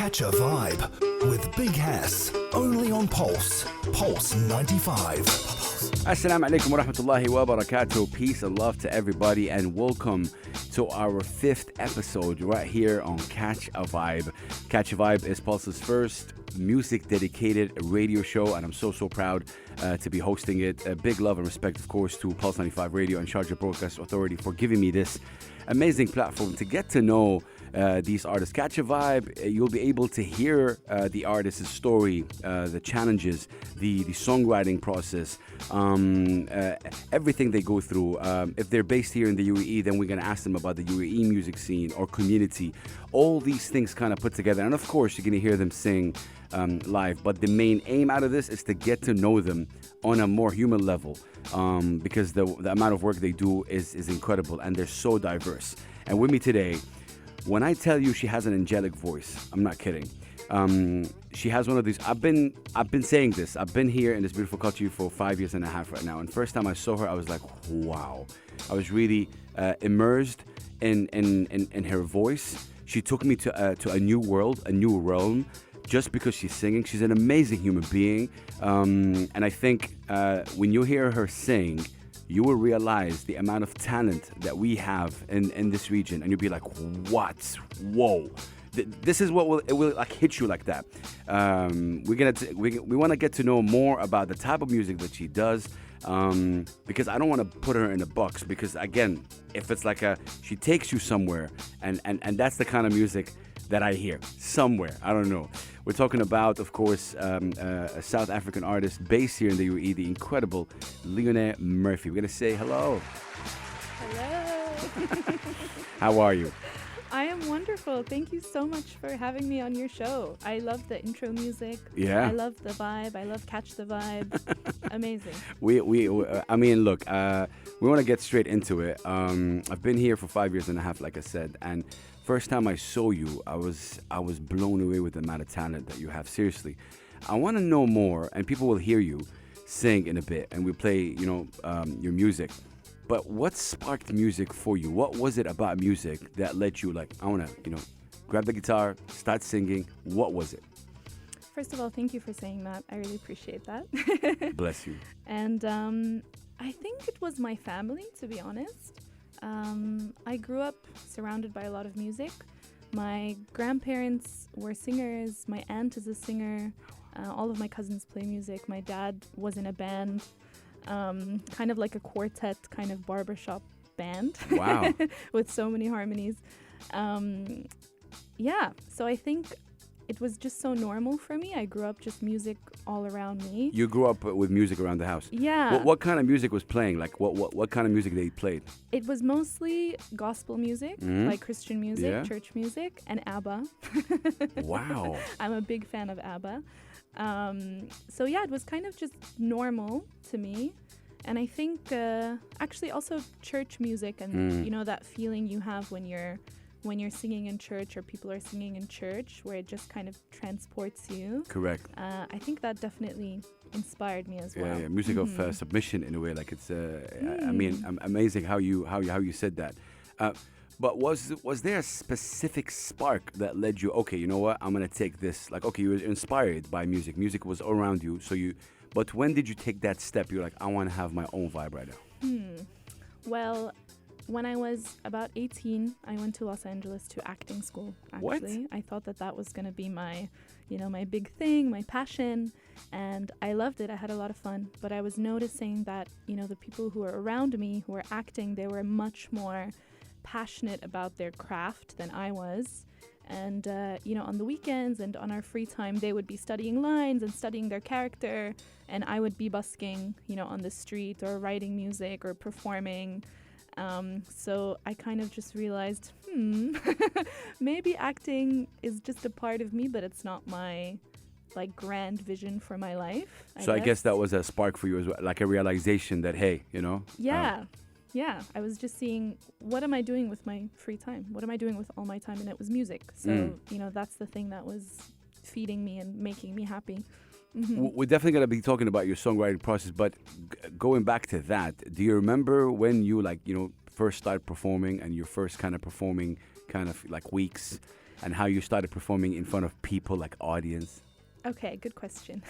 Catch a Vibe with Big Hass, only on Pulse 95. Assalamu alaikum wa rahmatullahi wa barakatuh. Peace and love to everybody, and welcome to our 5th episode right here on Catch a Vibe. Catch a Vibe is Pulse's first music-dedicated radio show, and I'm so proud to be hosting it. A big love and respect, of course, to Pulse 95 Radio and Sharjah Broadcast Authority for giving me this amazing platform to get to know these artists. Catch a Vibe, you'll be able to hear the artist's story, the challenges, the songwriting process, everything they go through. If they're based here in the UAE, then we're going to ask them about the UAE music scene or community. All these things kind of put together. And of course, you're going to hear them sing live. But the main aim out of this is to get to know them on a more human level, because the amount of work they do is incredible, and they're so diverse. And with me today, when I tell you she has an angelic voice, I'm not kidding. She has one of these. I've been saying this. I've been here in this beautiful country for 5 years and a half right now. And first time I saw her, I was like, wow. I was really immersed in her voice. She took me to a new world, a new realm, just because she's singing. She's an amazing human being. And I think when you hear her sing, you will realize the amount of talent that we have in this region, and you'll be like, what? Whoa. This is what it will like hit you like that. We want to get to know more about the type of music that she does, because I don't want to put her in a box, because again, if it's like she takes you somewhere, and that's the kind of music that I hear somewhere. I don't know. We're talking about, of course, a South African artist based here in the UAE, the incredible Leone Murphy. We're going to say hello. Hello. How are you? I am wonderful. Thank you so much for having me on your show. I love the intro music. Yeah. I love the vibe. I love Catch the Vibe. Amazing. I mean, look, we want to get straight into it. I've been here for 5 years and a half, like I said, and first time I saw you, I was blown away with the amount of talent that you have. Seriously, I want to know more, and people will hear you sing in a bit, and we play, your music. But what sparked music for you? What was it about music that led you, like, I want to, grab the guitar, start singing? What was it? First of all, thank you for saying that. I really appreciate that. Bless you. And I think it was my family, to be honest. I grew up surrounded by a lot of music. My grandparents were singers. My aunt is a singer. All of my cousins play music. My dad was in a band, kind of like a quartet, kind of barbershop band. Wow. With so many harmonies. So I think it was just so normal for me. I grew up just music all around me. You grew up with music around the house? Yeah. What kind of music was playing? Like, what kind of music they played? It was mostly gospel music, like Christian music, church music, and ABBA. Wow. I'm a big fan of ABBA. It was kind of just normal to me. And I think actually also church music and, that feeling you have when you're singing in church, or people are singing in church, where it just kind of transports you. Correct. I think that definitely inspired me as well. Yeah, music of submission in a way. Like it's, I mean, amazing how you said that. But was there a specific spark that led you? Okay, you know what? I'm gonna take this. Like, okay, you were inspired by music. Music was all around you. But when did you take that step? You're like, I want to have my own vibe right now. Well, when I was about 18, I went to Los Angeles to acting school, actually. What? I thought that was going to be my, my big thing, my passion, and I loved it. I had a lot of fun, but I was noticing that, the people who were around me who were acting, they were much more passionate about their craft than I was. And, on the weekends and on our free time, they would be studying lines and studying their character, and I would be busking, on the street or writing music or performing. So I kind of just realized, maybe acting is just a part of me, but it's not my grand vision for my life. I guess that was a spark for you as well, like a realization that, hey, Yeah, I was just seeing, what am I doing with my free time? What am I doing with all my time? And it was music. So, that's the thing that was feeding me and making me happy. We're definitely going to be talking about your songwriting process, but going back to that, do you remember when you first started performing and your first kind of performing weeks? and how you started performing in front of people, like audience? Okay, good question.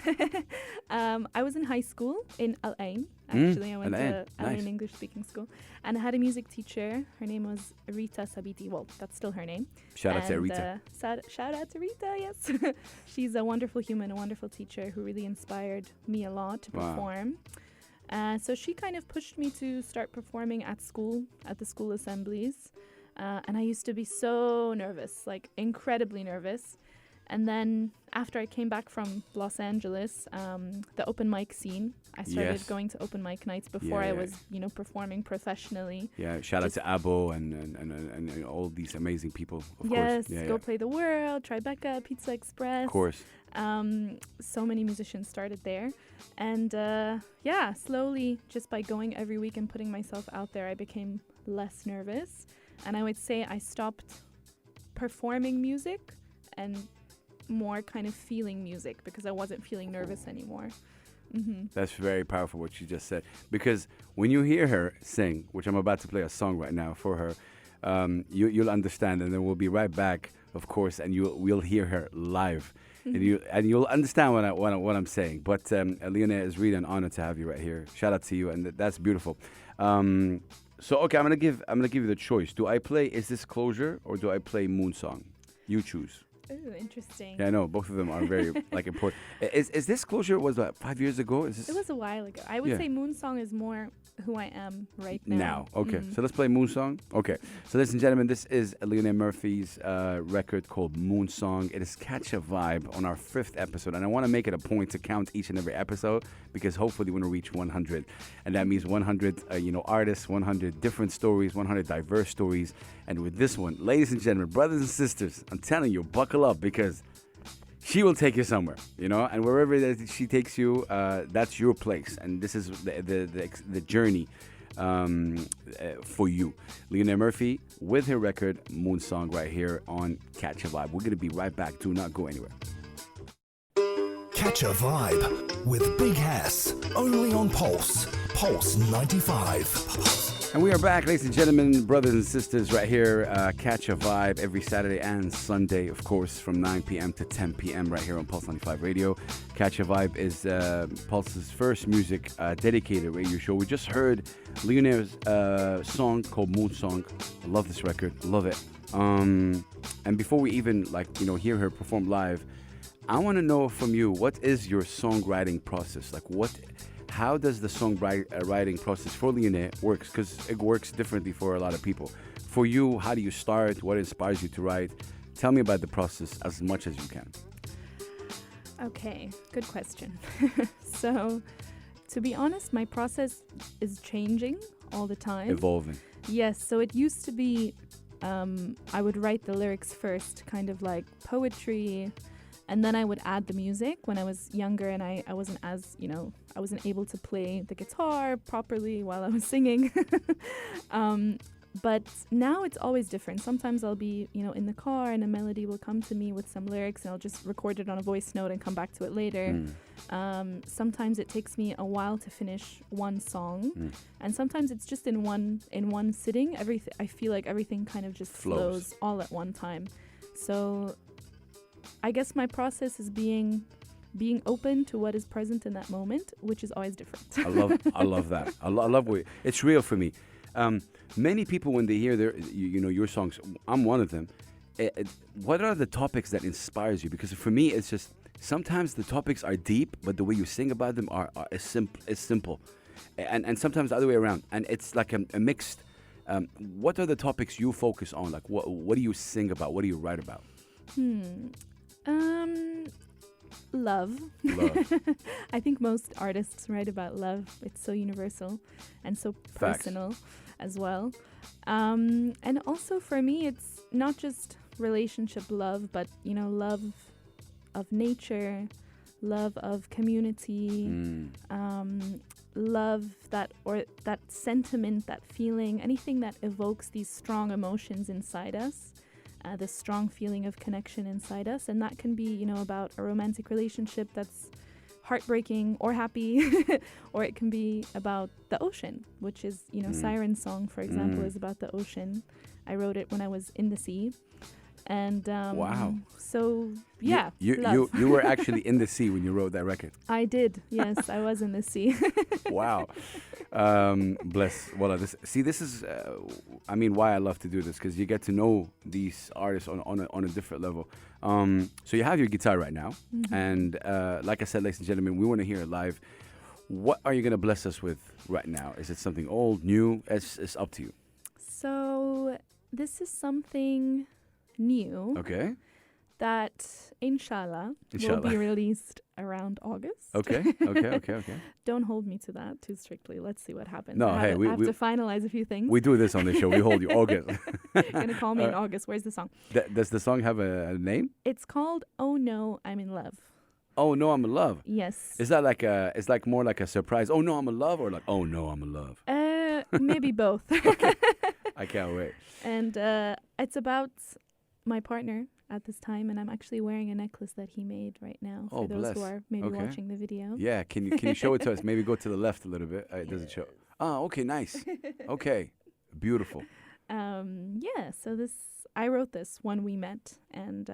I was in high school in Al Ain. Actually, I went Al Ain, to Al nice. Ain English speaking school, and I had a music teacher. Her name was Rita Sabiti. Well, that's still her name. Shout out to Rita. Shout out to Rita. Yes, she's a wonderful human, a wonderful teacher who really inspired me a lot to perform. So she kind of pushed me to start performing at school, at the school assemblies. And I used to be so nervous, like incredibly nervous. And then after I came back from Los Angeles, the open mic scene, I started going to open mic nights before I was, performing professionally. Yeah, shout out to Abo and all these amazing people, of yes, course. Go Play the World, Tribeca, Pizza Express. Of course. So many musicians started there. And slowly, just by going every week and putting myself out there, I became less nervous. And I would say I stopped performing music and more kind of feeling music because I wasn't feeling nervous anymore. Mm-hmm. That's very powerful what you just said, because when you hear her sing, which I'm about to play a song right now for her, you'll understand, and then we'll be right back, of course, and we'll hear her live. Mm-hmm. And you'll understand what I'm saying. But Leone, it's really an honor to have you right here. Shout out to you, and that's beautiful. So okay, I'm gonna give you the choice. Do I play Is This Closure or do I play Moon Song? You choose. Ooh, interesting. Yeah, I know both of them are very important. Is This Closure was 5 years ago? It was a while ago. I would say Moon Song is more who I am right now. Okay, so let's play Moon Song. Okay, so ladies and gentlemen, this is Leone Murphy's record called Moon Song. It is Catch a Vibe on our 5th episode, and I want to make it a point to count each and every episode because hopefully we're going to reach 100, and that means 100 artists, 100 different stories, 100 diverse stories. And with this one, ladies and gentlemen, brothers and sisters, I'm telling you, buckle up because she will take you somewhere, and wherever that she takes you, that's your place. And this is the journey for you. Leone Murphy with her record, Moon Song, right here on Catch a Vibe. We're going to be right back. Do not go anywhere. Catch a Vibe with Big Hass, only on Pulse 95. And we are back, ladies and gentlemen, brothers and sisters, right here. Catch a Vibe every Saturday and Sunday, of course, from 9 p.m. to 10 p.m. right here on Pulse 95 Radio. Catch a Vibe is Pulse's first music dedicated radio show. We just heard Leone's song called Moon Song. I love this record, love it. And before we even hear her perform live, I want to know from you, what is your songwriting process? How does the songwriting process for Leone works? Because it works differently for a lot of people. For you, how do you start? What inspires you to write? Tell me about the process as much as you can. Okay, good question. So, to be honest, my process is changing all the time. Evolving. Yes, so it used to be I would write the lyrics first, kind of like poetry, and then I would add the music when I was younger and I wasn't as, I wasn't able to play the guitar properly while I was singing. But now it's always different. Sometimes I'll be, in the car and a melody will come to me with some lyrics and I'll just record it on a voice note and come back to it later. Sometimes it takes me a while to finish one song. And sometimes it's just in one sitting. I feel like everything kind of just flows all at one time. So I guess my process is being open to what is present in that moment, which is always different. I love that. I love it's real for me. Many people, when they hear your songs, I'm one of them. What are the topics that inspires you? Because for me, it's just sometimes the topics are deep, but the way you sing about them are simple, and sometimes the other way around. And it's like a mixed. What are the topics you focus on? Like what do you sing about? What do you write about? Love. I think most artists write about love. It's so universal and so personal as well. And also for me, it's not just relationship love, but, love of nature, love of community, love that sentiment, that feeling, anything that evokes these strong emotions inside us. This strong feeling of connection inside us. And that can be, about a romantic relationship that's heartbreaking or happy, or it can be about the ocean, which is, Siren's song, for example, is about the ocean. I wrote it when I was in the sea. And Wow. so yeah, You were actually in the sea when you wrote that record. I did. Yes, I was in the sea. Wow. Bless. Well, this is, I mean, why I love to do this, because you get to know these artists on a different level. So you have your guitar right now, and like I said, ladies and gentlemen, we want to hear it live. What are you gonna bless us with right now? Is it something old, new? It's up to you. So this is something new Okay. that inshallah will Inshallah. be released around August. Okay. Don't hold me to that too strictly. Let's see what happens. No, I hey, have to finalize a few things. We do this on the show. We hold you. August. You're gonna call me in August. Where's the song? Does the song have a name? It's called "Oh No, I'm in Love." Oh no, I'm in love. Yes. Is that like it's like more like a surprise? Oh no, I'm in love, or like oh no, I'm in love? Maybe both. I can't wait. And it's about my partner at this time, and I'm actually wearing a necklace that he made right now. Oh, for those bless. who are maybe Okay. watching the video. Yeah, can you show it to us? Maybe go to the left a little bit. It doesn't show. Oh, okay, nice. Okay, beautiful. Yeah. So I wrote this when we met, and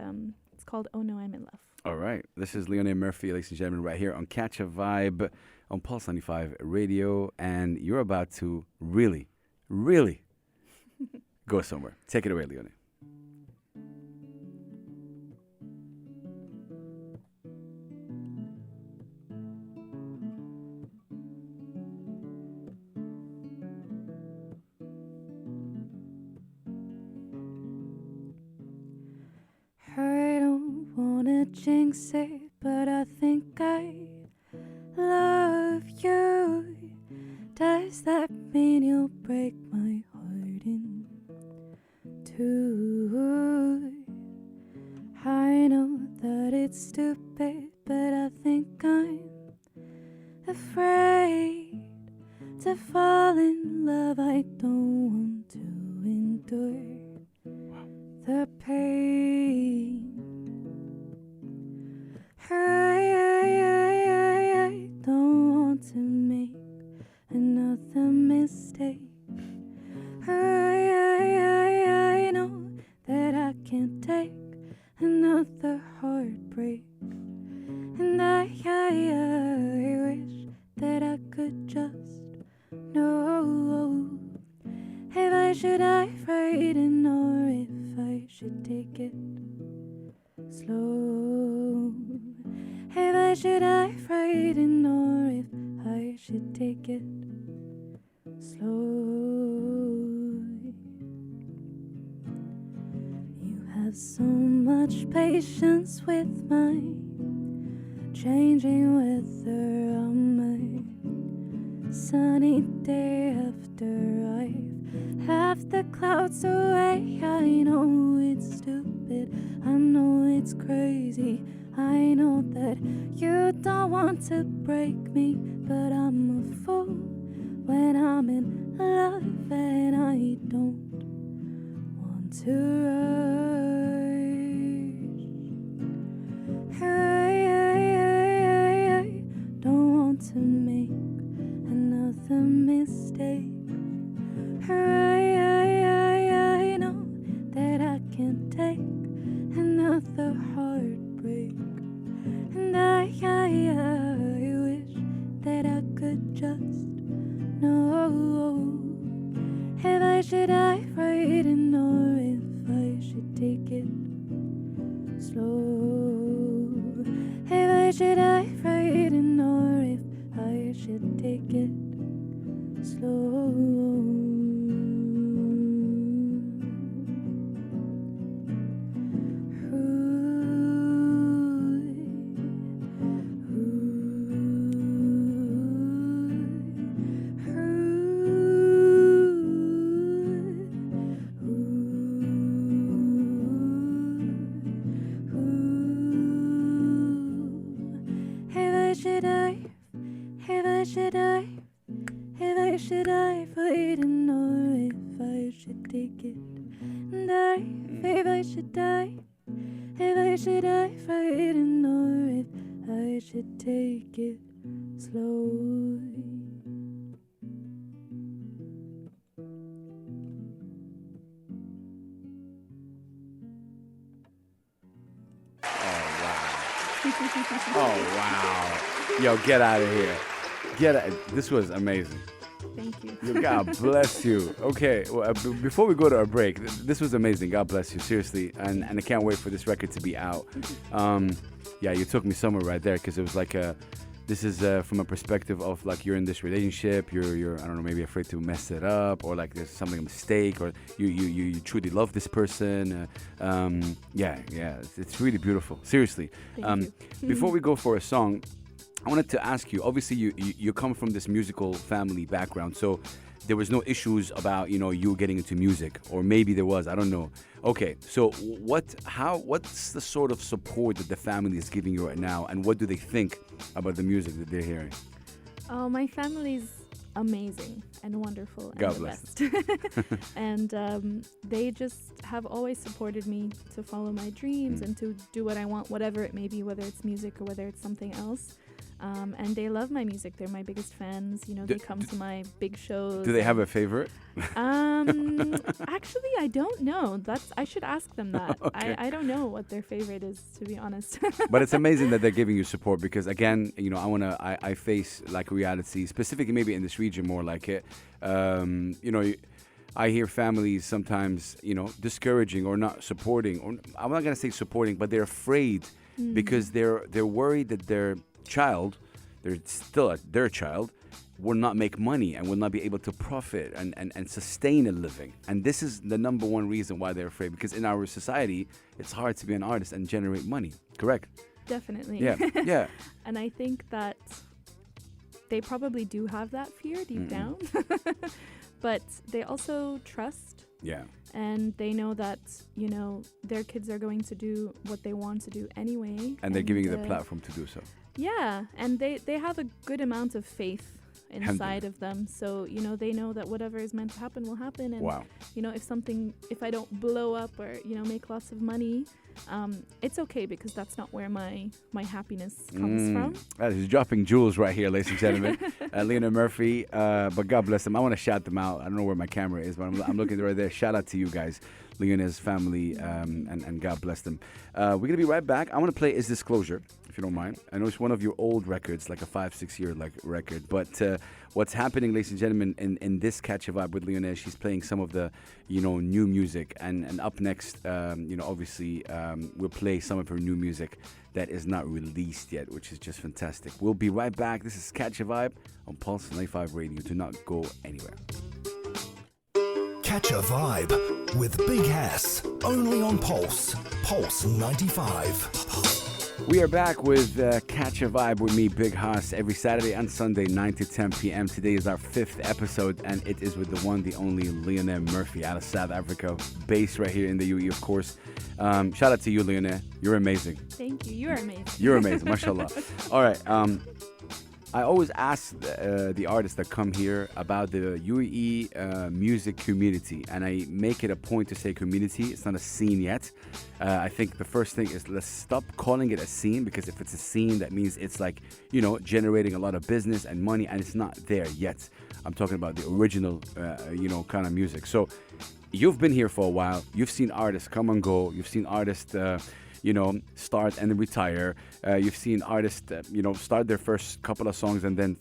it's called "Oh No, I'm in Love." All right, this is Leone Murphy, ladies and gentlemen, right here on Catch a Vibe on Pulse 95 Radio, and you're about to really, really go somewhere. Take it away, Leone. I don't wanna jinx it, but I think I love you. Does that mean you'll break my heart in two? I know that it's stupid, but I think I'm afraid to fall in love. I don't want to endure the pain. I don't want to make another mistake. I know that I can't take another heartbreak. And I wish that I could just know if I should dive right in or if I should take it slow. If I should dive right in or if I should take it slow. You have so much patience with my changing weather on my sunny day after I've left the clouds away. I know it's stupid, I know it's crazy, I know that you don't want to break me, but I'm a fool when I'm in love and I don't want to rush. I don't want to make another mistake. I know that I can't take another heartbreak. And I wish that I could just know if I should dive right in or if I should take it slow. If I should dive right in or if I should take it slow. Should I fight and or if I should take it and dive, if I should die, if I should die fighting or if I should take it slow. Oh, wow. Yo, get out of here. Get out. This was amazing. Thank you. God bless you. Okay, well, before we go to our break, this was amazing. God bless you, seriously. And I can't wait for this record to be out. Yeah, you took me somewhere right there because it was like this is from a perspective of like you're in this relationship, you're I don't know, maybe afraid to mess it up, or like there's something a mistake, or you truly love this person. Yeah, it's really beautiful. Seriously. Thank you. Before we go for a song, I wanted to ask you. Obviously, you come from this musical family background, so there was no issues about you getting into music, or maybe there was. I don't know. Okay, so what's the sort of support that the family is giving you right now, and what do they think about the music that they're hearing? Oh, my family's amazing and wonderful and God the bless best. And they just have always supported me to follow my dreams and to do what I want, whatever it may be, whether it's music or whether it's something else. And they love my music. They're my biggest fans. They come to my big shows. Do they have a favorite? Actually, I don't know. I should ask them that. Okay. I don't know what their favorite is, to be honest. But it's amazing that they're giving you support because, again, I face like reality, specifically maybe in this region more like it. I hear families sometimes, discouraging or not supporting, or I'm not going to say supporting, but they're afraid because they're worried that their child, their child, will not make money and will not be able to profit and sustain a living. And this is the number one reason why they're afraid, because in our society, it's hard to be an artist and generate money. Correct? Definitely. Yeah. And I think that they probably do have that fear deep down, but they also trust. Yeah. And they know that, their kids are going to do what they want to do anyway. And they're giving you the platform to do so. Yeah, and they have a good amount of faith inside of them. So, they know that whatever is meant to happen will happen. And, wow. If I don't blow up or, make lots of money, it's okay, because that's not where my happiness comes from. He's dropping jewels right here, ladies and gentlemen. Leone Murphy, but God bless them. I want to shout them out. I don't know where my camera is, but I'm looking right there. Shout out to you guys, Leone's family, and God bless them. We're going to be right back. I want to play Is Disclosure, if you don't mind. I know it's one of your old records, like a 5-6 year record. But what's happening, ladies and gentlemen, in this Catch a Vibe with Leone, she's playing some of the, new music. And up next, obviously, we'll play some of her new music that is not released yet, which is just fantastic. We'll be right back. This is Catch a Vibe on Pulse 95 Radio. Do not go anywhere. Catch a Vibe with Big Hass, only on Pulse 95. We are back with Catch a Vibe with me, Big Hass, every Saturday and Sunday, 9 to 10 p.m. Today is our 5th episode, and it is with the one, the only Leone Murphy out of South Africa, based right here in the UAE, of course. Shout out to you, Leone. You're amazing. Thank you. You're amazing. You're amazing, mashallah. All right. I always ask the artists that come here about the UAE music community, and I make it a point to say community. It's not a scene yet. I think the first thing is let's stop calling it a scene, because if it's a scene, that means it's like, generating a lot of business and money, and it's not there yet. I'm talking about the original, kind of music. So you've been here for a while. You've seen artists come and go. You've seen artists start and retire. You've seen artists, start their first couple of songs and then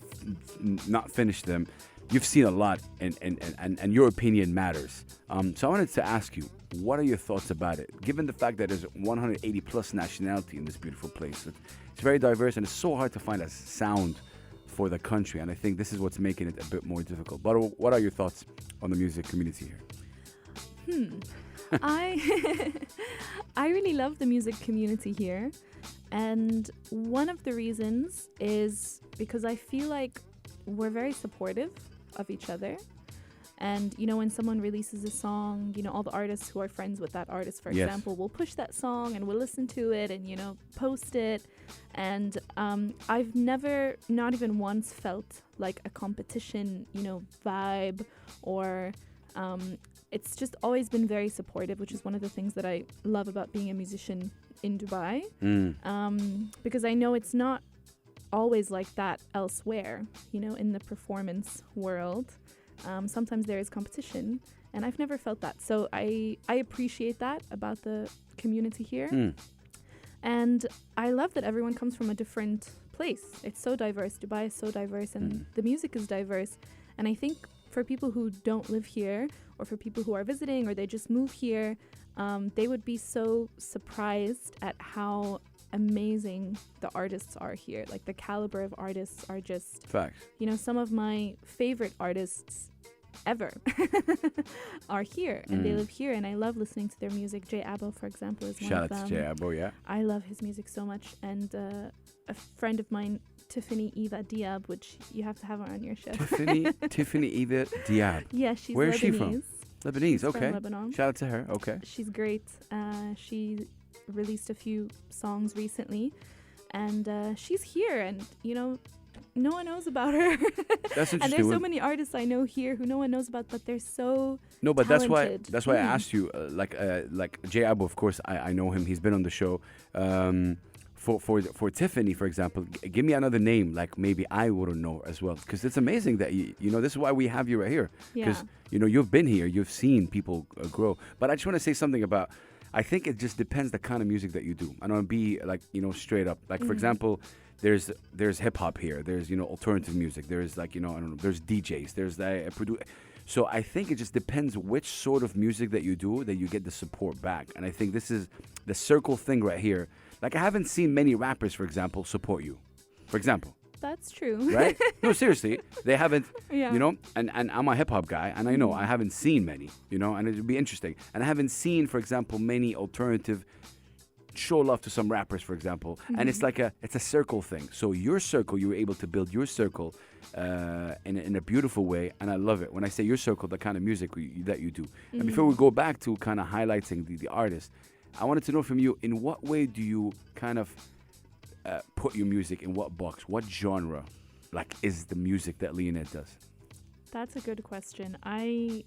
not finish them. You've seen a lot, and your opinion matters. So I wanted to ask you, what are your thoughts about it? Given the fact that there's 180 plus nationality in this beautiful place, it's very diverse, and it's so hard to find a sound for the country. And I think this is what's making it a bit more difficult. But what are your thoughts on the music community here? I really love the music community here, and one of the reasons is because I feel like we're very supportive of each other. And when someone releases a song, all the artists who are friends with that artist, for example, will push that song and we'll listen to it and post it. And I've never, not even once, felt like a competition vibe, or it's just always been very supportive, which is one of the things that I love about being a musician in Dubai. Because I know it's not always like that elsewhere, in the performance world. Sometimes there is competition, and I've never felt that. So I appreciate that about the community here. And I love that everyone comes from a different place. It's so diverse. Dubai is so diverse, and the music is diverse. And I think for people who don't live here, or for people who are visiting, or they just move here, they would be so surprised at how amazing the artists are here. Like the caliber of artists are just, Facts. you know, some of my favorite artists ever are here, and they live here, and I love listening to their music. Jay Abo, for example, is one Shout of out them. to Jay Abo, yeah. I love his music so much. And a friend of mine, Tiffany Eva Diab, which you have to have her on your show. Tiffany Eva Diab. Yeah, she's Where Lebanese. is she from? Lebanese, She's okay. from Lebanon. Shout out to her, okay. She's great. She released a few songs recently, and she's here, and you know, no one knows about her. That's interesting. And there's so many artists I know here who no one knows about, but they're so No, but talented. that's why I asked you. Like Jay Abo, of course, I know him. He's been on the show. For Tiffany, for example, give me another name. Like maybe I wouldn't know as well, because it's amazing that you know, this is why we have you right here. Because you know, you've been here, you've seen people grow. But I just want to say something about. I think it just depends the kind of music that you do. I don't want to be like, you know, straight up. Like for example, there's hip hop here. There's, you know, alternative music. There's like, you know, I don't know. There's DJs. There's the So I think it just depends which sort of music that you do that you get the support back. And I think this is the circle thing right here. Like I haven't seen many rappers, for example, support you. For example. That's true. Right? No, seriously. They haven't, Yeah. you know, and I'm a hip hop guy, and I know I haven't seen many, you know, and it would be interesting. And I haven't seen, for example, many alternative show love to some rappers, for example. And it's like it's a circle thing. So your circle, you were able to build your circle in a beautiful way. And I love it. When I say your circle, the kind of music that you do. And before we go back to kind of highlighting the artist, I wanted to know from you, in what way do you kind of put your music in what box? What genre, like, is the music that Leone does? That's a good question. I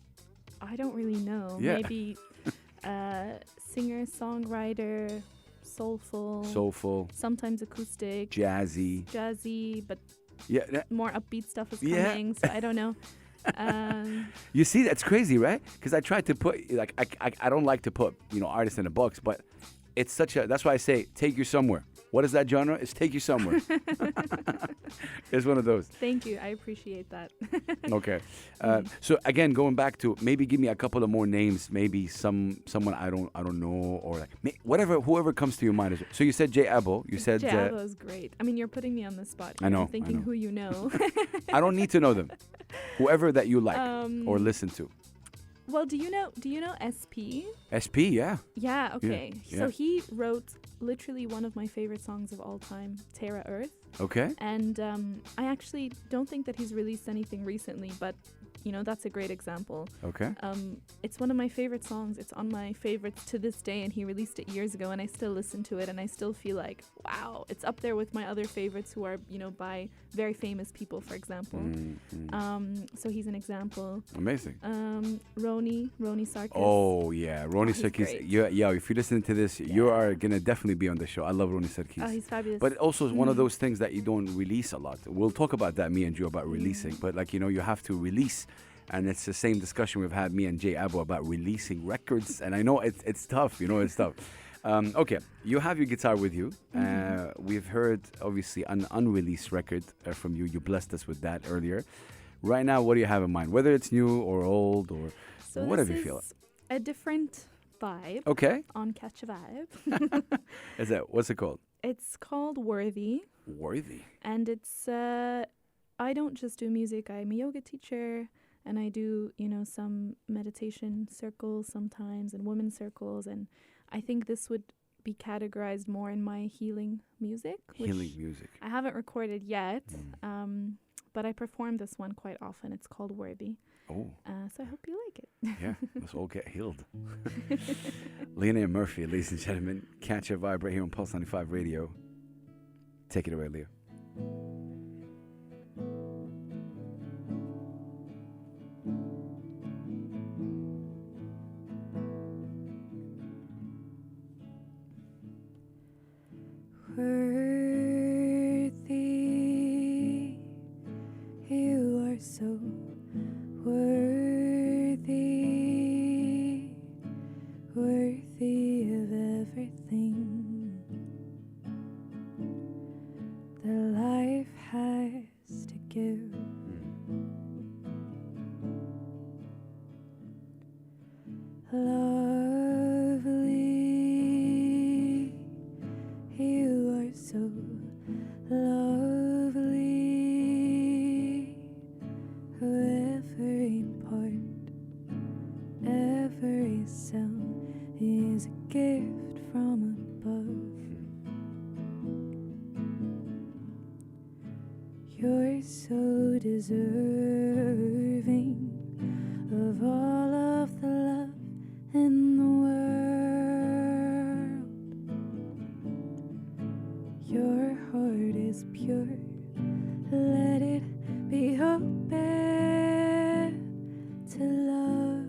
don't really know. Yeah. Maybe singer, songwriter, soulful, sometimes acoustic, jazzy, but more upbeat stuff is coming. So I don't know. You see, that's crazy, right? Because I tried to put, like, I don't like to put, you know, artists in a box, but it's that's why I say take you somewhere. What is that genre? It's take you somewhere. It's one of those. Thank you. I appreciate that. Okay. So again, going back to, maybe give me a couple of more names. Maybe someone I don't know, or like whoever comes to your mind. So you said Jay Abo. You said Jay Abo is great. I mean, you're putting me on the spot. I know. I'm thinking who you know. I don't need to know them. Whoever that you like or listen to. Well, do you know SP? SP, yeah. Yeah, okay. Yeah. So he wrote literally one of my favorite songs of all time, Terra Earth. Okay. And I actually don't think that he's released anything recently, but you know, that's a great example. Okay. It's one of my favorite songs. It's on my favorites to this day, and he released it years ago, and I still listen to it, and I still feel like, wow, it's up there with my other favorites who are, you know, by very famous people, for example. So he's an example. Amazing. Roni Sarkis. Oh, yeah. Roni he's Sarkis. great. Yeah, if you listen to this, you are going to definitely be on the show. I love Roni Sarkis. Oh, he's fabulous. But also it's one of those things that you don't release a lot. We'll talk about that, me and you, about releasing. But like, you know, you have to release. And it's the same discussion we've had, me and Jay Abo, about releasing records. And I know it's tough, you know, it's tough. Okay, you have your guitar with you. We've heard, obviously, an unreleased record from you. You blessed us with that earlier. Right now, what do you have in mind? Whether it's new or old or so whatever you feel. A different vibe. Okay. On Catch a Vibe. What's it called? It's called Worthy. Worthy. And it's, I don't just do music. I'm a yoga teacher. And I do, you know, some meditation circles sometimes and women's circles. And I think this would be categorized more in my healing music. Healing music. I haven't recorded yet, but I perform this one quite often. It's called Worthy. Oh. So I hope you like it. Yeah, let's all get healed. Leone Murphy, ladies and gentlemen. Catch a Vibe right here on Pulse 95 Radio. Take it away, Leo. Worthy, you are so worthy, worthy of everything. so lovely. Every part, every sound is a gift from above. You're so deserving of all of the love in the world. Your heart is pure, let it be open to love.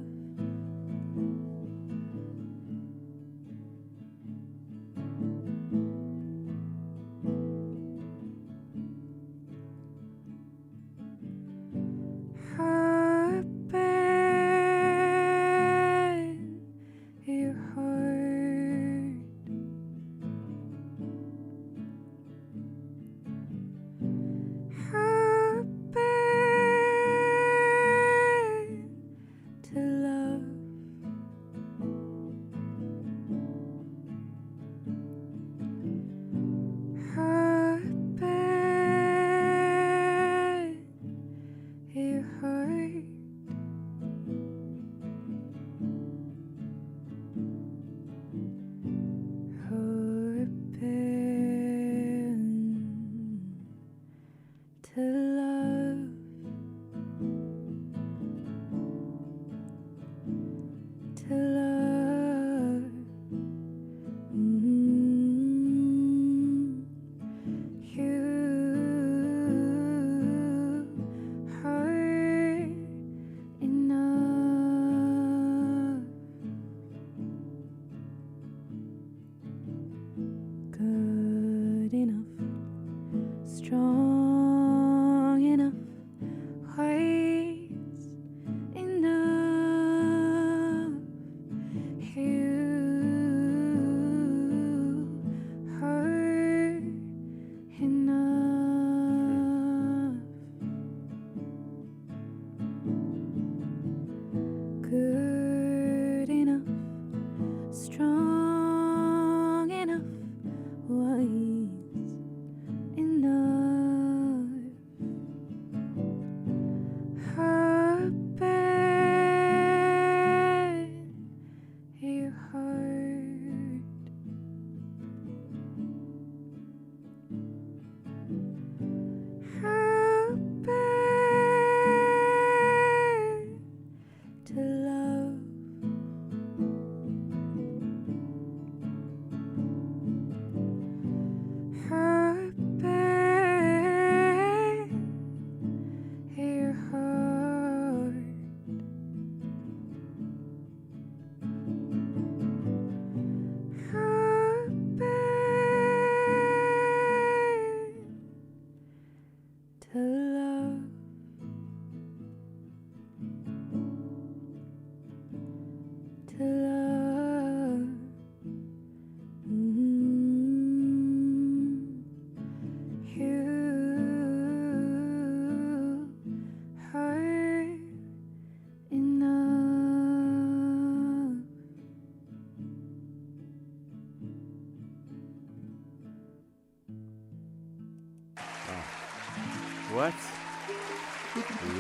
What?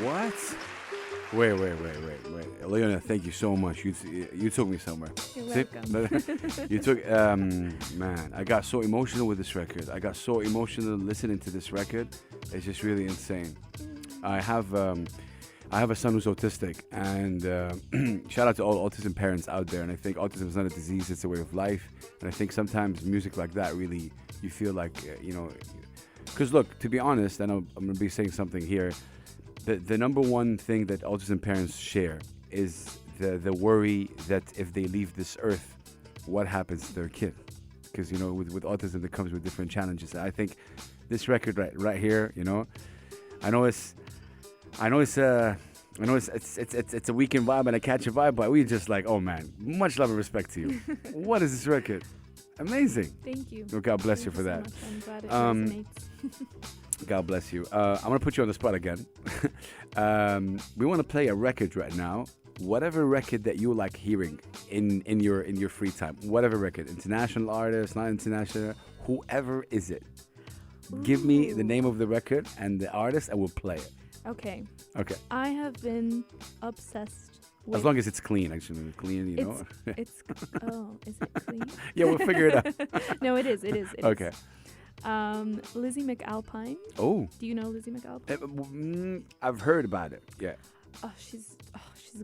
What? Wait. Leone, thank you so much. You took me somewhere. You're See? welcome. You took, man, I got so emotional with this record. I got so emotional listening to this record. It's just really insane. I have a son who's autistic, and shout out to all autism parents out there. And I think autism is not a disease; it's a way of life. And I think sometimes music like that really, you feel like, because look, to be honest, and I'm gonna be saying something here. The number one thing that autism parents share is the worry that if they leave this earth, what happens to their kid? Because with autism, that comes with different challenges. And I think this record right here, I know it's a weekend vibe and a catchy vibe, but we just like, oh man, much love and respect to you. What is this record? Amazing. Thank you. Well, God bless Thank you for so that. much. I'm glad it resonates. God bless you. I'm gonna put you on the spot again. We want to play a record right now. Whatever record that you like hearing in your free time, whatever record, international artist, not international, Whoever is it. Give me the Ooh. name of the record and the artist, and we'll play it. Okay. Okay. I have been obsessed with. As long as it's clean, actually. Clean, you know? It's. Oh, is it clean? Yeah, we'll figure it out. No, it is. It is. It Okay. is. Lizzie McAlpine. Oh. Do you know Lizzie McAlpine? I've heard about it. Yeah. She's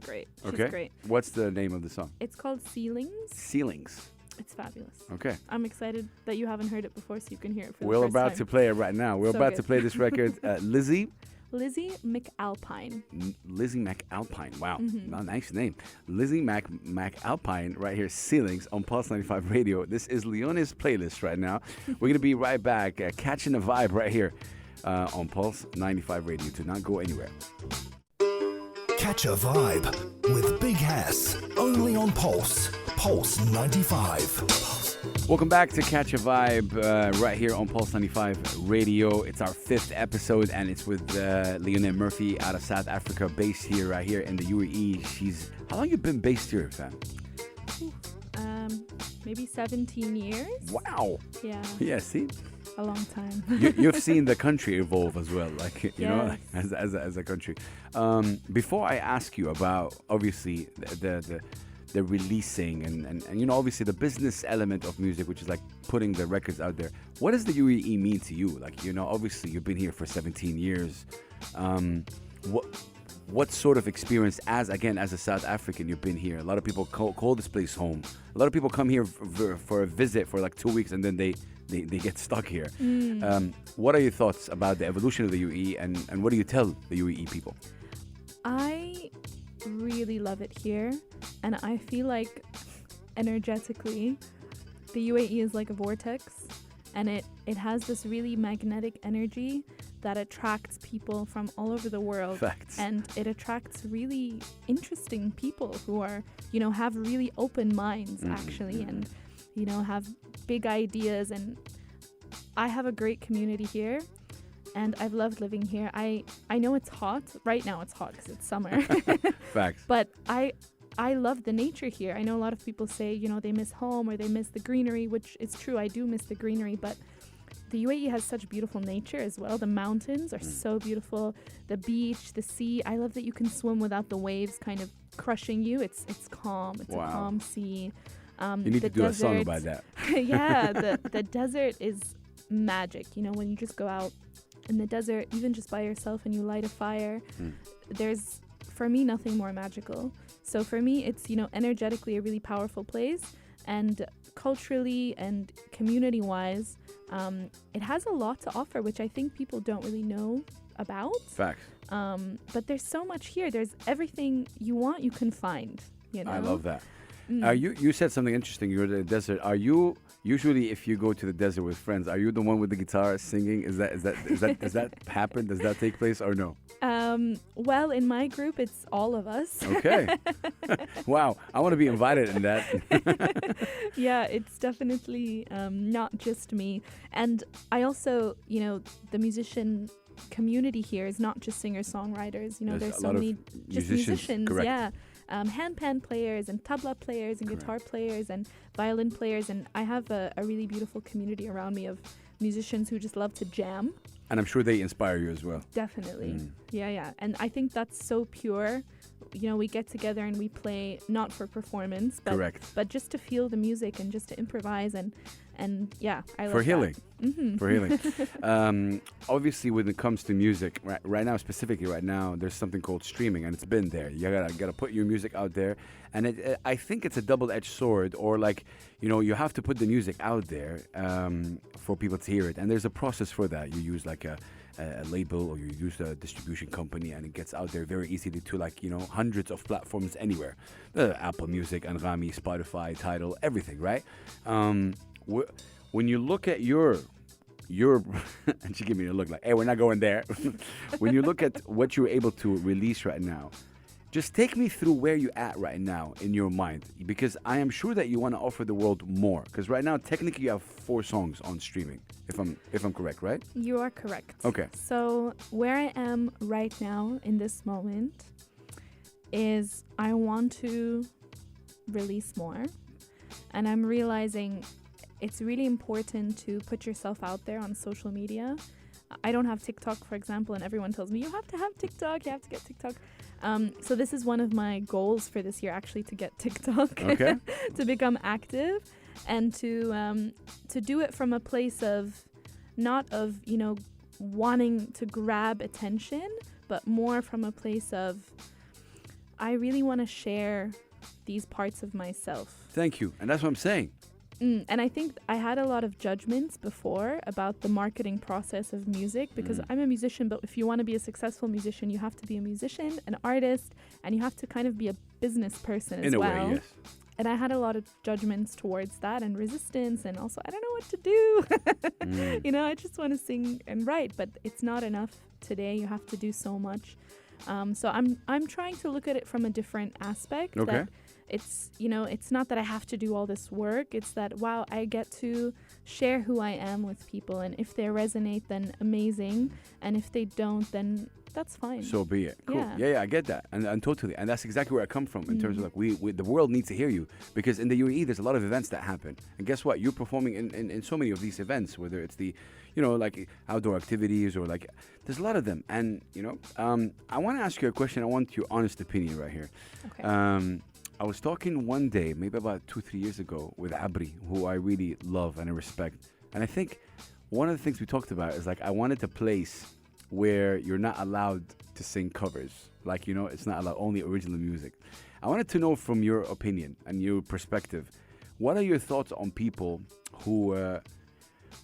great. She's Okay. great. What's the name of the song? It's called Ceilings. Ceilings. It's fabulous. Okay. I'm excited that you haven't heard it before, so you can hear it for the We're first about time. to play it right now. We're So about good. to play this record. Lizzie McAlpine. McAlpine. Wow. Mm-hmm. Nice name. Lizzie McAlpine right here, Ceilings on Pulse 95 Radio. This is Leone's playlist right now. We're going to be right back, catching a vibe right here on Pulse 95 Radio. Do not go anywhere. Catch a vibe with Big Hass, only on Pulse 95. Welcome back to Catch a Vibe right here on Pulse 95 Radio. It's our 5th episode, and it's with Leone Murphy out of South Africa, based here right here in the UAE. How long you been based here, fam? Maybe 17 years. Wow. Yeah, Yeah, see? a long time. You've seen the country evolve as well, like, you know, Yes. as a country. Before I ask you about, obviously, the releasing and you know, obviously the business element of music, which is like putting the records out there, what does the UAE mean to you? Like, you know, obviously you've been here for 17 years. What sort of experience, as a South African, you've been here? A lot of people call this place home. A lot of people come here for a visit for like 2 weeks, and then they get stuck here. What are your thoughts about the evolution of the UAE, and what do you tell the UAE people? I really love it here, and I feel like energetically the UAE is like a vortex, and it has this really magnetic energy that attracts people from all over the world. Facts. And it attracts really interesting people who are, you know, have really open minds actually, and, you know, have big ideas. And I have a great community here, and I've loved living here. I know it's hot. Right now it's hot because it's summer. Facts. But I love the nature here. I know a lot of people say, you know, they miss home or they miss the greenery, which is true. I do miss the greenery, but the UAE has such beautiful nature as well. The mountains are so beautiful. The beach, the sea. I love that you can swim without the waves kind of crushing you. It's calm. It's Wow. a calm sea. You need to do a song about that. Yeah, the desert is magic. You know, when you just go out in the desert, even just by yourself, and you light a fire, there's, for me, nothing more magical. So for me, it's, you know, energetically a really powerful place, and culturally and community-wise, it has a lot to offer, which I think people don't really know about. Facts. But there's so much here. There's everything you want, you can find. You know? I love that. You said something interesting. You're in the desert. Are you usually, if you go to the desert with friends, are you the one with the guitar singing? Does that happen? Does that take place or no? Well, in my group, it's all of us. Okay. Wow. I want to be invited in that. Yeah, it's definitely not just me. And I also, you know, the musician community here is not just singer-songwriters. You know, there's a so lot of many just musicians. correct. Yeah. Handpan players and tabla players and guitar players and violin players. And I have a really beautiful community around me of musicians who just love to jam. And I'm sure they inspire you as well. Definitely. Yeah. And I think that's so pure. You know, we get together and we play not for performance, but Correct. but just to feel the music and just to improvise and yeah, I love For healing. that. For healing. Obviously, when it comes to music, right now, specifically right now, there's something called streaming, and it's been there. You gotta put your music out there, and I think it's a double-edged sword, or like, you know, you have to put the music out there for people to hear it, and there's a process for that. You use like a label, or you use a distribution company, and it gets out there very easily to, like, you know, hundreds of platforms anywhere. Apple Music, Anghami, Spotify, Tidal, everything, right? When you look at your and she gave me a look like, hey, we're not going there. When you look at what you're able to release right now, just take me through where you're at right now in your mind, because I am sure that you want to offer the world more, because right now technically you have 4 songs on streaming, if I'm correct, right? You are correct. Okay. So where I am right now in this moment is I want to release more, and I'm realizing it's really important to put yourself out there on social media. I don't have TikTok, for example, and everyone tells me you have to have TikTok, you have to get TikTok. So this is one of my goals for this year, actually, to get TikTok, Okay. to become active, and to do it from a place of not of wanting to grab attention, but more from a place of I really want to share these parts of myself. Thank you. And that's what I'm saying. And I think I had a lot of judgments before about the marketing process of music, because I'm a musician, but if you want to be a successful musician, you have to be a musician, an artist, and you have to kind of be a business person as well. In a way, yes. And I had a lot of judgments towards that and resistance, and also I don't know what to do. I just want to sing and write, but it's not enough today. You have to do so much. So I'm trying to look at it from a different aspect. Okay. That it's not that I have to do all this work. It's that, wow, I get to share who I am with people. And if they resonate, then amazing. And if they don't, then that's fine. So be it. Cool. Yeah, I get that. And totally. And that's exactly where I come from in terms of like we the world needs to hear you, because in the UAE there's a lot of events that happen. And guess what? You're performing in so many of these events, whether it's the like outdoor activities or like there's a lot of them. And I want to ask you a question. I want your honest opinion right here. Okay. I was talking one day, maybe about 2-3 years ago, with Abri, who I really love and I respect. And I think one of the things we talked about is like I wanted a place where you're not allowed to sing covers. Like, it's not allowed, only original music. I wanted to know from your opinion and your perspective, what are your thoughts on people who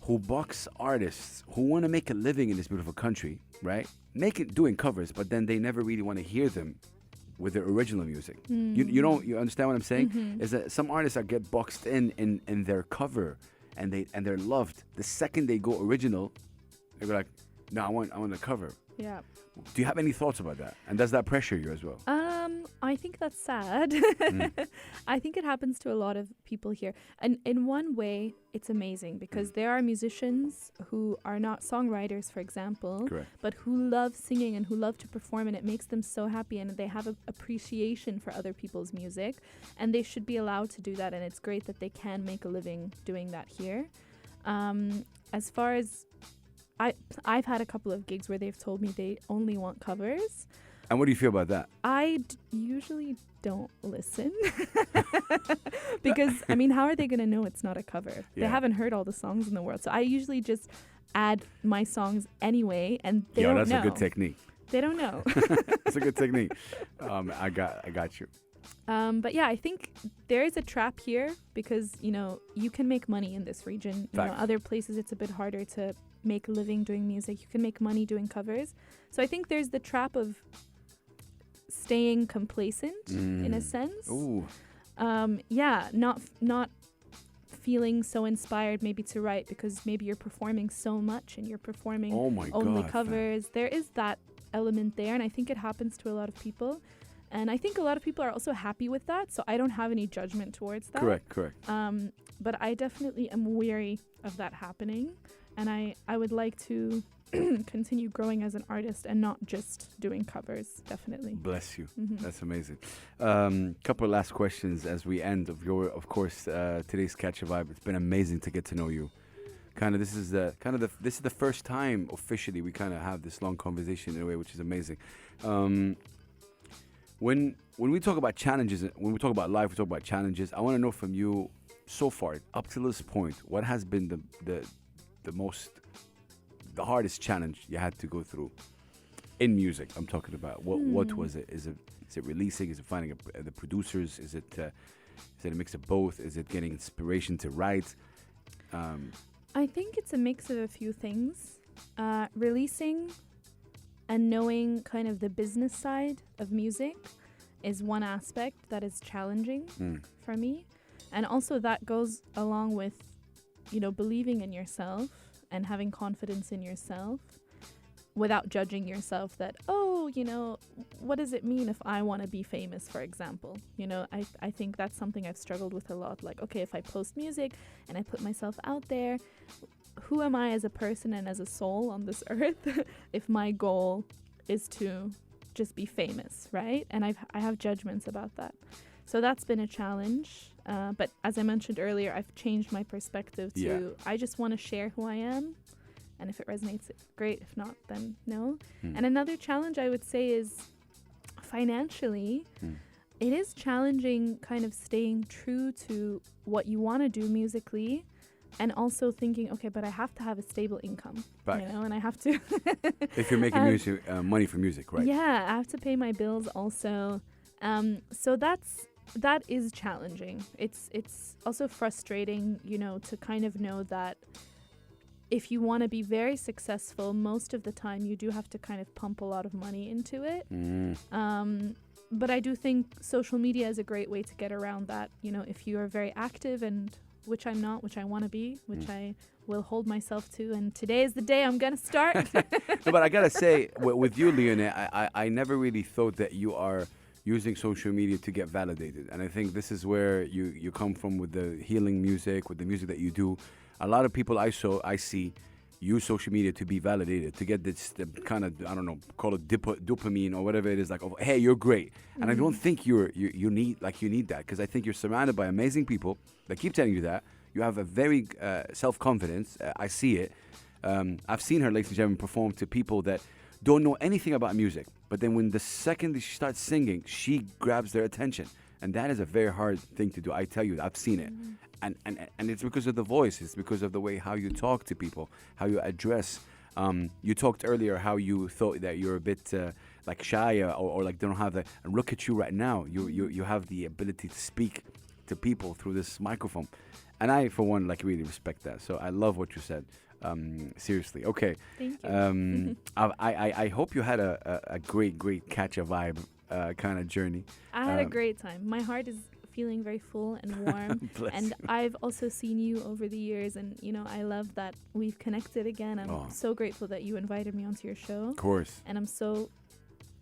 box artists who want to make a living in this beautiful country, right? Doing covers, but then they never really want to hear them with their original music. You understand what I'm saying? Is that some artists get boxed in their cover and they're loved. The second they go original, they go like, no, I want a cover. Yeah. Do you have any thoughts about that? And does that pressure you as well? I think that's sad. I think it happens to a lot of people here. And in one way, it's amazing because there are musicians who are not songwriters, for example, Correct. but who love singing and who love to perform, and it makes them so happy, and they have an appreciation for other people's music, and they should be allowed to do that. And it's great that they can make a living doing that here. As far as I've had a couple of gigs where they've told me they only want covers. And what do you feel about that? I usually don't listen because, how are they going to know it's not a cover? They haven't heard all the songs in the world. So I usually just add my songs anyway, and they don't know. That's a good technique. They don't know. That's a good technique. I got you. But yeah, I think there is a trap here because, you can make money in this region. Other places it's a bit harder to make a living doing music. You can make money doing covers. So I think there's the trap of staying complacent in a sense. Ooh. Not feeling so inspired maybe to write because maybe you're performing so much and you're performing only covers. There is that element there, and I think it happens to a lot of people. And I think a lot of people are also happy with that, so I don't have any judgment towards that. Correct. But I definitely am weary of that happening, and I would like to continue growing as an artist and not just doing covers, definitely. Bless you. That's amazing. Couple of last questions as we end of course, today's Catch a Vibe. It's been amazing to get to know you. This is the first time officially we have this long conversation in a way, which is amazing. When we talk about challenges, when we talk about life, we talk about challenges. I want to know from you, so far up to this point, what has been the hardest challenge you had to go through in music? I'm talking about what was it? Is it releasing? Is it finding the producers? Is it a mix of both? Is it getting inspiration to write? I think it's a mix of a few things. Releasing and knowing kind of the business side of music is one aspect that is challenging for me. And also that goes along with, believing in yourself and having confidence in yourself without judging yourself that, what does it mean if I want to be famous, for example? I think that's something I've struggled with a lot. Like, okay, if I post music and I put myself out there, who am I as a person and as a soul on this earth if my goal is to just be famous, right? And I have judgments about that. So that's been a challenge. But as I mentioned earlier, I've changed my perspective to Yeah. I just want to share who I am. And if it resonates, great. If not, then no. Hmm. And another challenge I would say is financially, it is challenging kind of staying true to what you want to do musically and also thinking, okay, but I have to have a stable income, Right. you know, and I have to. If you're making music, money for music, right? Yeah, I have to pay my bills also. So that is challenging. It's also frustrating, you know, to kind of know that if you want to be very successful, most of the time you do have to kind of pump a lot of money into it. But I do think social media is a great way to get around that. You know, if you are very active, and which I'm not, which I want to be, which I will hold myself to, and today is the day I'm going to start. No, but I gotta say, with you, Leone, I never really thought that you are using social media to get validated. And I think this is where you come from with the healing music, with the music that you do. A lot of people I see use social media to be validated, to get this kind of, I don't know, call it dopamine or whatever it is, like, oh, hey, you're great. And I don't think you need that, because I think you're surrounded by amazing people that keep telling you that. You have a very self-confidence. I see it. I've seen her, ladies and gentlemen, perform to people that don't know anything about music. But then when the second that she starts singing, she grabs their attention. And that is a very hard thing to do. I tell you, I've seen it. And it's because of the voice. It's because of the way how you talk to people, how you address. You talked earlier how you thought that you're a bit like shy or like don't have the. And look at you right now. You have the ability to speak to people through this microphone. And I, for one, like really respect that. So I love what you said. Seriously. Okay. Thank you. I hope you had a great catch a vibe kind of journey. I had a great time. My heart is feeling very full and warm. And I've also seen you over the years, and you know, I love that we've connected again. I'm so grateful that you invited me onto your show. Of course. And I'm so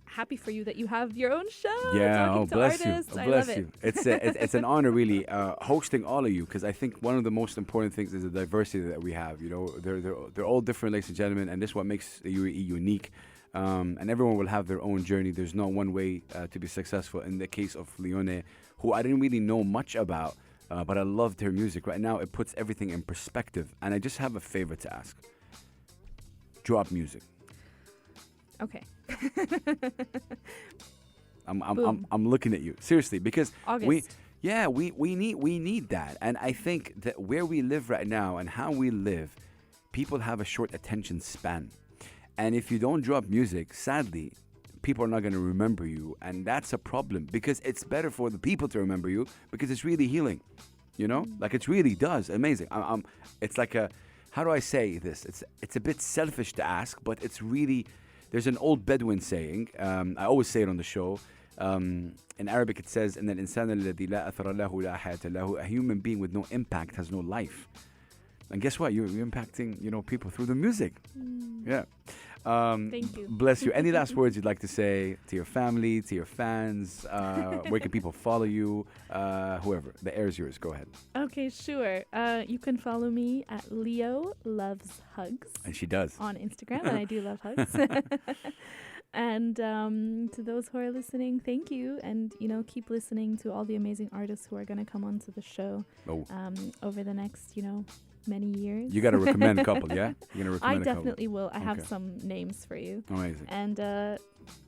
happy for you that you have your own show. Yeah, talking to bless artists. you. I Bless love you. it. It's an honor, really, hosting all of you, because I think one of the most important things is the diversity that we have. You know, they're all different, ladies and gentlemen, and this is what makes the UAE unique. And everyone will have their own journey. There's no one way to be successful. In the case of Leone, who I didn't really know much about, but I loved her music. Right now, it puts everything in perspective. And I just have a favor to ask. Drop music. Okay. I'm looking at you seriously, because August. we need that. And I think that where we live right now and how we live, people have a short attention span. And if you don't drop music, sadly, people are not going to remember you. And that's a problem, because it's better for the people to remember you, because it's really healing, you know, like it really does. Amazing. It's like how do I say this? It's a bit selfish to ask, but it's really, there's an old Bedouin saying, I always say it on the show. In Arabic, it says, إن الإنسان الذي لا أثر له لا حياة له. A human being with no impact has no life. And guess what? You're impacting, you know, people through the music. Yeah. Thank you. Bless you. Any last words you'd like to say to your family, to your fans? Where can people follow you? Whoever. The air is yours. Go ahead. Okay, sure. You can follow me at Leo Loves Hugs. And she does. On Instagram, and I do love hugs. And to those who are listening, thank you. And, you know, keep listening to all the amazing artists who are going to come onto the show over the next, you know, many years. You got to recommend a couple, yeah? You're gonna recommend I definitely will. I have some names for you. Amazing. And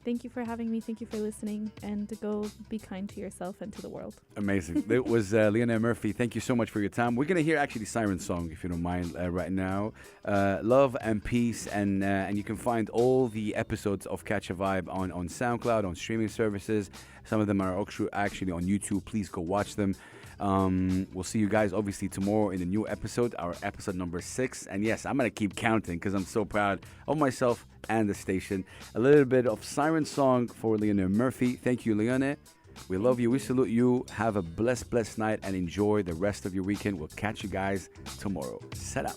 thank you for having me. Thank you for listening. And to go be kind to yourself and to the world. Amazing. It was Leone Murphy. Thank you so much for your time. We're going to hear actually Siren's song, if you don't mind, right now. Love and peace. And you can find all the episodes of Catch a Vibe on SoundCloud, on streaming services. Some of them are actually on YouTube. Please go watch them. We'll see you guys obviously tomorrow in the new episode, our episode number 6. And yes, I'm gonna keep counting because I'm so proud of myself and the station. A little bit of Siren song for Leone Murphy. Thank you, Leone. We love you. We salute you. Have a blessed night and enjoy the rest of your weekend. We'll catch you guys tomorrow. Set up.